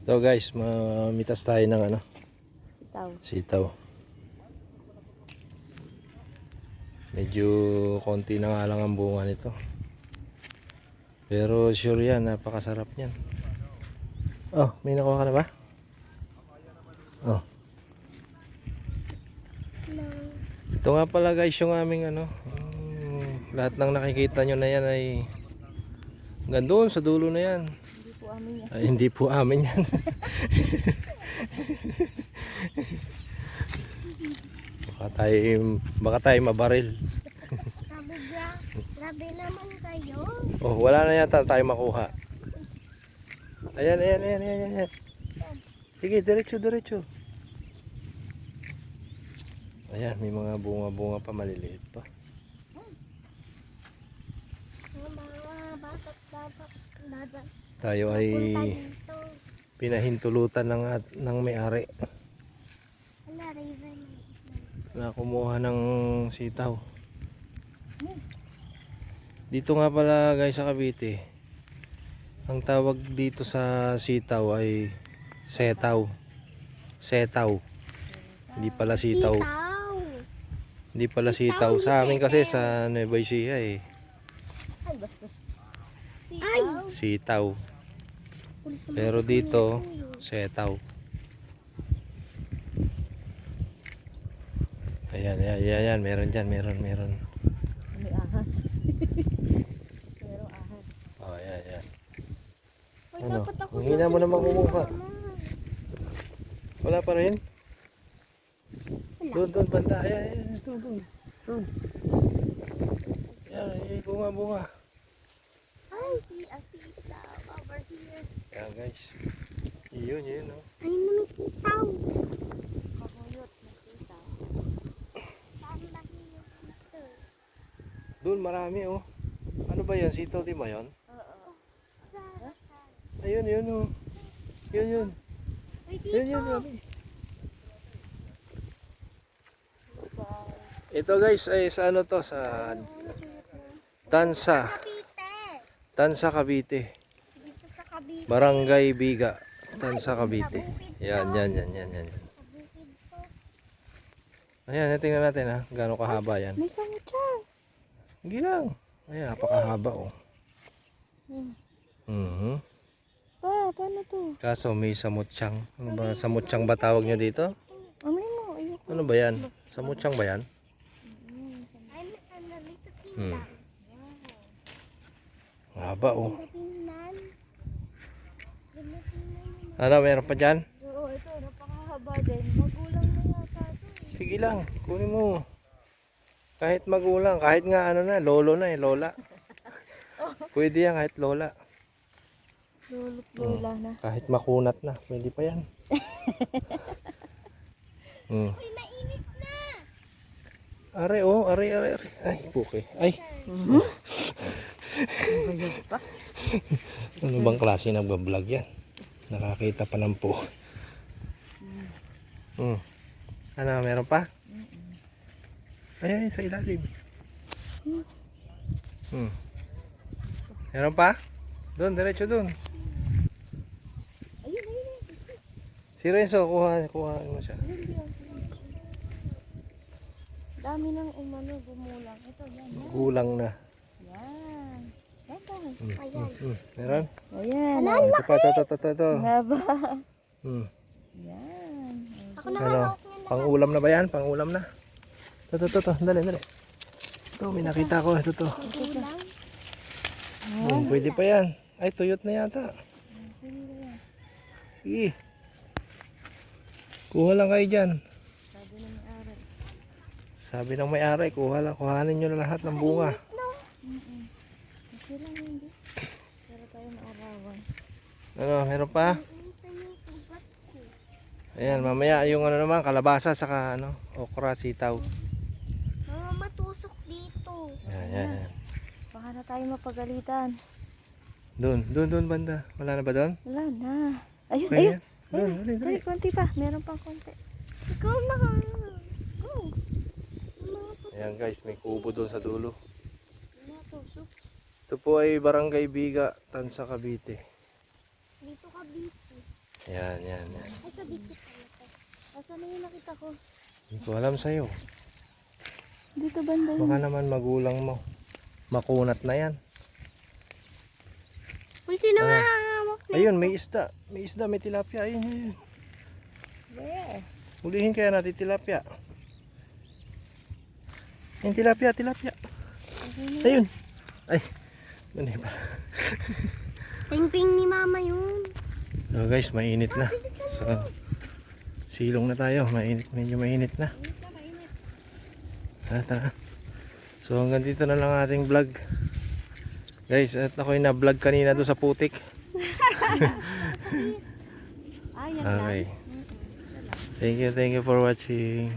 So guys, mamitas tayo ng ano, Sitaw. sitaw. Medyo konti na nga lang ang bunga nito. Pero sure yan, napakasarap niyan. Oh, may nakuha ka na ba? Oh. Ito nga pala guys yung aming ano, lahat ng nakikita nyo na yan ay gandun sa dulo na yan. Hindi po amin yan. Ay, hindi po amin yan. baka tayo mabaril. Grabe naman kayo. Oh, wala na yata tayo makuha. Ayan. Sige, diretso. Ayan, may mga bunga pa, maliliit pa. Mga batak. Tayo ay Dito. pinahintulutan ng may-ari Wala, Raven. na kumuha ng sitaw. Dito nga pala guys sa Cavite, ang tawag dito sa sitaw ay setaw. Hindi pala sitaw. Hindi pala sitaw. Sa amin kasi sa Nueva Ecija eh, Ay, bastos. Ay! sitaw. Pero dito, setaw. Ayan. Meron dyan. May ahas. Merong ahas. Oh, ayan. Uy, Ano? dapat ako Ang hina mo naman kumuha. Wala pa rin? Doon, banda. Ayan. Doon. Ayan, bunga. Ay, see a sitaw over here. Ayan guys. Yun oh. Ay, may sitaw. Kahuyot na sitaw. Saan ba yung sitaw? Doon marami oh. Ano ba yan? Sitaw di ba yan? Oo. Ayun oh. Yun. Uy, dito. Yun. Ito guys ay sa ano to? Sa Tansa. Cavite. Cavite. Dito sa Cavite. Barangay Biga. Tansa Cavite. Yan. Sa bukid ko. Ayan, tingnan natin ha. Gaano kahaba yan. May samot siya. Hindi lang. Ayan, napakahaba oh. Paano to? Kaso may samutsang. Ano ba? Samutsang ba tawag nyo dito? Amin mo, ayoko. Ano ba yan? Samutsang ba yan? Ay, nalito Hmm. tingnan. Haba oh. Tingnan. Ano, meron pa dyan? Oo, ito, napakahaba din. Magulang na yata ito. Sige lang, kunin mo. Kahit magulang, kahit nga ano na, lola. Pwede yan kahit lola. Lola na. Kahit makunat na, pwede pa yan. Uy, mainit na. Are. Ay, puke. Ay, ano bang klase nagbablog yan? Nakakita pa ng po. Ano, meron pa? Ay, sa ilalim. Meron pa? Doon, diretso doon. Ayun. Si Renzo, kuha mo siya. Dami ng umano, gumulang. Ito, yan. Gulang na. Yan. Ayan. Meron? Ayan. Ito pa, ito. Haba. Hmm. Yan. Ako na Ano? hawak niya. Pang-ulam na ba yan? Pang-ulam na. Ito. Dali. Ito, may nakita ko. Ito. Kulang. Pwede pa yan. Ay, tuyot na yata. Sige. Kuha lang kayo dyan. Sabi ng may-ari, kuhanin nyo na lahat ng bunga. Okay lang hindi. Pero tayo maarawan. Ano, meron pa? Ayan, mamaya yung ano naman, kalabasa saka ano, okra, sitaw. Mga matusok dito. Ayan. Baka na tayo mapagalitan. Doon banda. Wala na ba doon? Wala na. Ayun. Doon, dali. Dali, konti pa. Meron pang konti. Ikaw na. Go. Ayan guys, may kubo doon sa dulo. Matusok. Ito po ay Barangay Biga, Tansa, Cavite. Dito Cavite. Yan, yan, yan. Ay, kadikit pala to. Asan na yung nakita ko? Hindi ko alam sa'yo. Dito banda yun. Baka naman magulang mo. Makunat na yan. Uy, sino Ah. nga hahawak na? Ayun, may isda. May isda, may tilapia. Ayun, ayun. Where? Hulihin kaya natin tilapia. Ayun, tilapia, tilapia. Ayun. Ay, mali pa. Ping-ping ni mama yun. So guys, mainit na. So, silong na tayo. Mainit, medyo mainit na. Tara, tara. So hanggang dito na lang ating vlog. Guys, at ako'y na-vlog kanina doon sa putik. Ay, yan lang. Okay. Thank you for watching.